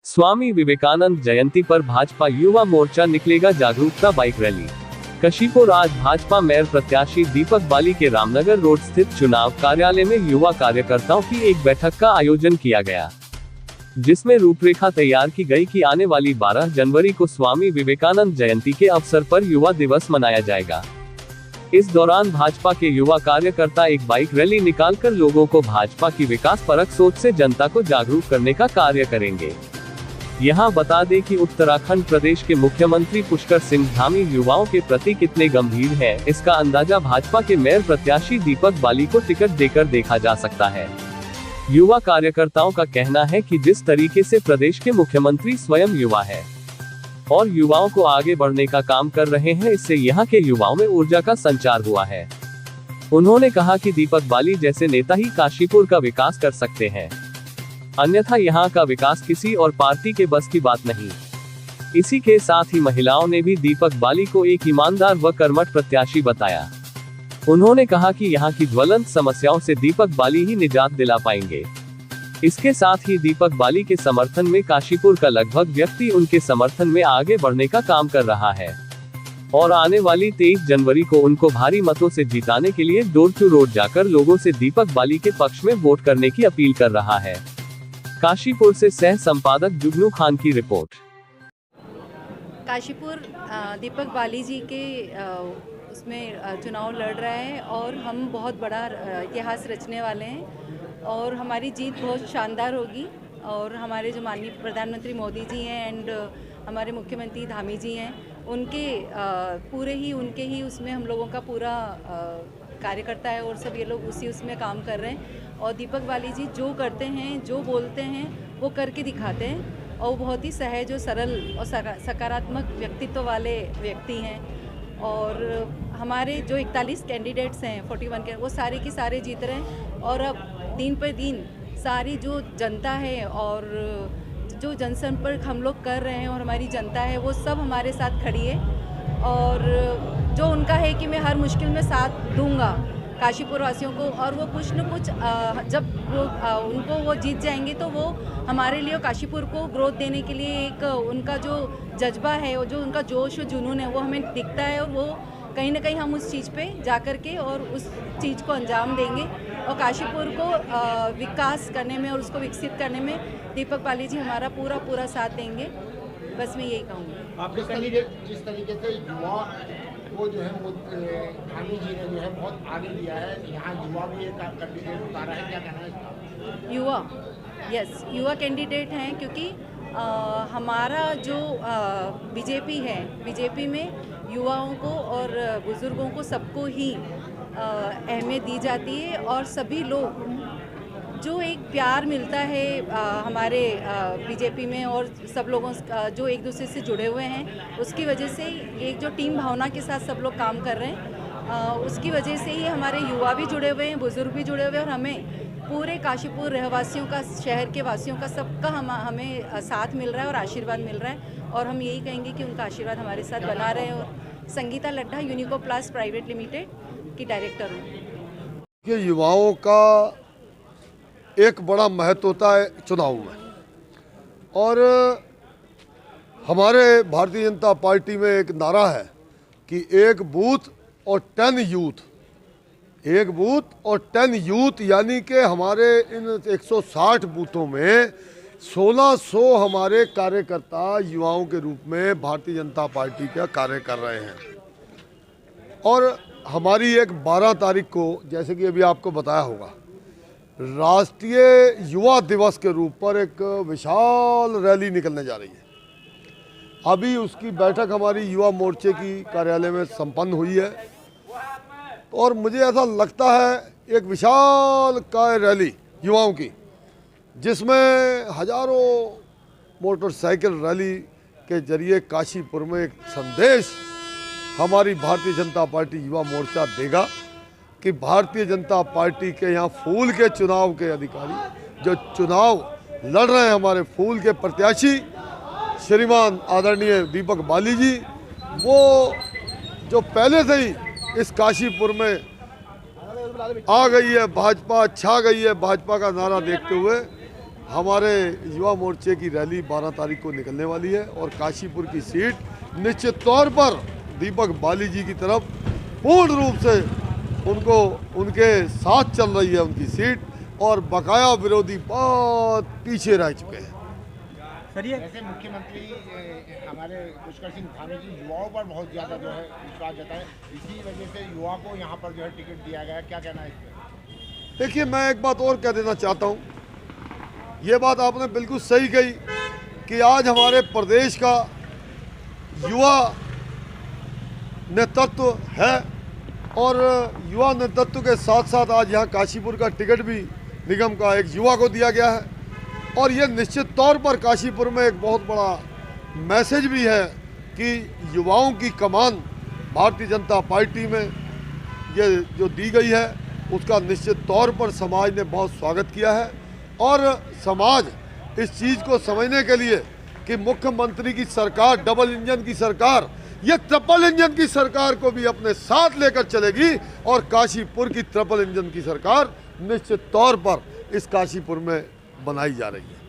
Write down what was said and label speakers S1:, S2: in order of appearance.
S1: स्वामी विवेकानंद जयंती पर भाजपा युवा मोर्चा निकलेगा जागरूकता बाइक रैली। काशीपुर। आज भाजपा मेयर प्रत्याशी दीपक बाली के रामनगर रोड स्थित चुनाव कार्यालय में युवा कार्यकर्ताओं की एक बैठक का आयोजन किया गया, जिसमें रूपरेखा तैयार की गई कि आने वाली 12 जनवरी को स्वामी विवेकानंद जयंती के अवसर पर युवा दिवस मनाया जाएगा। इस दौरान भाजपा के युवा कार्यकर्ता एक बाइक रैली निकालकर लोगों को भाजपा की विकास परक सोच से जनता को जागरूक करने का कार्य करेंगे। यहाँ बता दें कि उत्तराखंड प्रदेश के मुख्यमंत्री पुष्कर सिंह धामी युवाओं के प्रति कितने गंभीर हैं, इसका अंदाजा भाजपा के मेयर प्रत्याशी दीपक बाली को टिकट देकर देखा जा सकता है। युवा कार्यकर्ताओं का कहना है कि जिस तरीके से प्रदेश के मुख्यमंत्री स्वयं युवा है और युवाओं को आगे बढ़ने का काम कर रहे हैं, इससे यहाँ के युवाओं में ऊर्जा का संचार हुआ है। उन्होंने कहा कि दीपक बाली जैसे नेता ही काशीपुर का विकास कर सकते हैं, अन्यथा यहाँ का विकास किसी और पार्टी के बस की बात नहीं। इसी के साथ ही महिलाओं ने भी दीपक बाली को एक ईमानदार व कर्मठ प्रत्याशी बताया। उन्होंने कहा कि यहाँ की ज्वलंत समस्याओं से दीपक बाली ही निजात दिला पाएंगे। इसके साथ ही दीपक बाली के समर्थन में काशीपुर का लगभग व्यक्ति उनके समर्थन में आगे बढ़ने का काम कर रहा है और आने वाली 23 जनवरी को उनको भारी मतों से जिताने के लिए डोर टू डोर जाकर लोगों से दीपक बाली के पक्ष में वोट करने की अपील कर रहा है। काशीपुर से सह संपादक जुगनू खान की रिपोर्ट।
S2: काशीपुर दीपक बाली जी के उसमें चुनाव लड़ रहा है और हम बहुत बड़ा इतिहास रचने वाले हैं और हमारी जीत बहुत शानदार होगी। और हमारे जो माननीय प्रधानमंत्री मोदी जी हैं एंड हमारे मुख्यमंत्री धामी जी हैं, उनके ही उसमें हम लोगों का पूरा कार्यकर्ता है और सब ये लोग उसमें काम कर रहे हैं। और दीपक बाली जी जो करते हैं, जो बोलते हैं, वो करके दिखाते हैं और बहुत ही सहज और सरल और सकारात्मक व्यक्तित्व वाले व्यक्ति हैं। और हमारे जो 41 कैंडिडेट्स हैं 41 के, वो सारे के सारे जीत रहे हैं। और अब दिन पर दिन सारी जो जनता है और जो जनसंपर्क हम लोग कर रहे हैं और हमारी जनता है, वो सब हमारे साथ खड़ी है। और जो उनका है कि मैं हर मुश्किल में साथ दूंगा काशीपुर वासियों को, और वो कुछ न कुछ जब वो जीत जाएंगे तो वो हमारे लिए काशीपुर को ग्रोथ देने के लिए एक उनका जो जज्बा है और जो उनका जोश और जुनून है वो हमें दिखता है। और वो कहीं ना कहीं हम उस चीज़ पे जा कर के और उस चीज़ को अंजाम देंगे और काशीपुर को विकास करने में और उसको विकसित करने में दीपक बाली जी हमारा पूरा साथ देंगे। बस मैं यही कहूँगी।
S3: आपके कैंडिडेट जिस तरीके से युवा को जो है धामी जी ने जो है बहुत आगे दिया है, यहाँ युवा भी एक कैंडिडेट उतारा है, क्या कहना है इसका?
S2: युवा कैंडिडेट हैं क्योंकि हमारा जो बीजेपी है, बीजेपी में युवाओं को और बुज़ुर्गों को सबको ही अहमियत दी जाती है और सभी लोग जो एक प्यार मिलता है हमारे बीजेपी में और सब लोगों जो एक दूसरे से जुड़े हुए हैं, उसकी वजह से एक जो टीम भावना के साथ सब लोग काम कर रहे हैं, उसकी वजह से ही हमारे युवा भी जुड़े हुए हैं, बुज़ुर्ग भी जुड़े हुए हैं और हमें पूरे काशीपुर रहवासियों का, शहर के वासियों का, सबका हमें साथ मिल रहा है और आशीर्वाद मिल रहा है। और हम यही कहेंगे कि उनका आशीर्वाद हमारे साथ बना रहे। और Sangeeta Laddha Unico plus private limited की डायरेक्टर हूँ।
S4: ये युवाओं का एक बड़ा महत्व होता है चुनाव में, और हमारे भारतीय जनता पार्टी में एक नारा है कि एक बूथ और 10 यूथ, एक बूथ और 10 यूथ, यानी कि हमारे इन 160 बूथों में 1600 हमारे कार्यकर्ता युवाओं के रूप में भारतीय जनता पार्टी का कार्य कर रहे हैं। और हमारी एक 12 तारीख को, जैसे कि अभी आपको बताया होगा, राष्ट्रीय युवा दिवस के रूप पर एक विशाल रैली निकलने जा रही है। अभी उसकी बैठक हमारी युवा मोर्चे की कार्यालय में संपन्न हुई है और मुझे ऐसा लगता है एक विशाल काय रैली युवाओं की, जिसमें हजारों मोटरसाइकिल रैली के जरिए काशीपुर में एक संदेश हमारी भारतीय जनता पार्टी युवा मोर्चा देगा कि भारतीय जनता पार्टी के यहाँ फूल के चुनाव के अधिकारी जो चुनाव लड़ रहे हैं, हमारे फूल के प्रत्याशी श्रीमान आदरणीय दीपक बाली जी, वो जो पहले से ही इस काशीपुर में आ गई है भाजपा, छा गई है भाजपा का नारा देखते हुए हमारे युवा मोर्चे की रैली 12 तारीख को निकलने वाली है और काशीपुर की सीट निश्चित तौर पर दीपक बाली जी की तरफ पूर्ण रूप से उनको उनके साथ चल रही है उनकी सीट, और बकाया विरोधी बहुत पीछे रह चुके हैं।
S5: सर ये
S3: वैसे मुख्यमंत्री हमारे पुष्कर सिंह धामी जी युवाओं पर बहुत ज़्यादा जो है विश्वास जताए, इसी वजह से युवा को यहाँ पर जो है टिकट दिया गया है, क्या कहना है इस पर?
S4: देखिए, मैं एक बात और कह देना चाहता हूँ, ये बात आपने बिल्कुल सही कही कि आज हमारे प्रदेश का युवा नेतृत्व है और युवा नेतृत्व के साथ साथ आज यहाँ काशीपुर का टिकट भी निगम का एक युवा को दिया गया है, और ये निश्चित तौर पर काशीपुर में एक बहुत बड़ा मैसेज भी है कि युवाओं की कमान भारतीय जनता पार्टी में ये जो दी गई है उसका निश्चित तौर पर समाज ने बहुत स्वागत किया है। और समाज इस चीज़ को समझने के लिए कि मुख्यमंत्री की सरकार डबल इंजन की सरकार, ये ट्रिपल इंजन की सरकार को भी अपने साथ लेकर चलेगी, और काशीपुर की ट्रिपल इंजन की सरकार निश्चित तौर पर इस काशीपुर में बनाई जा रही है।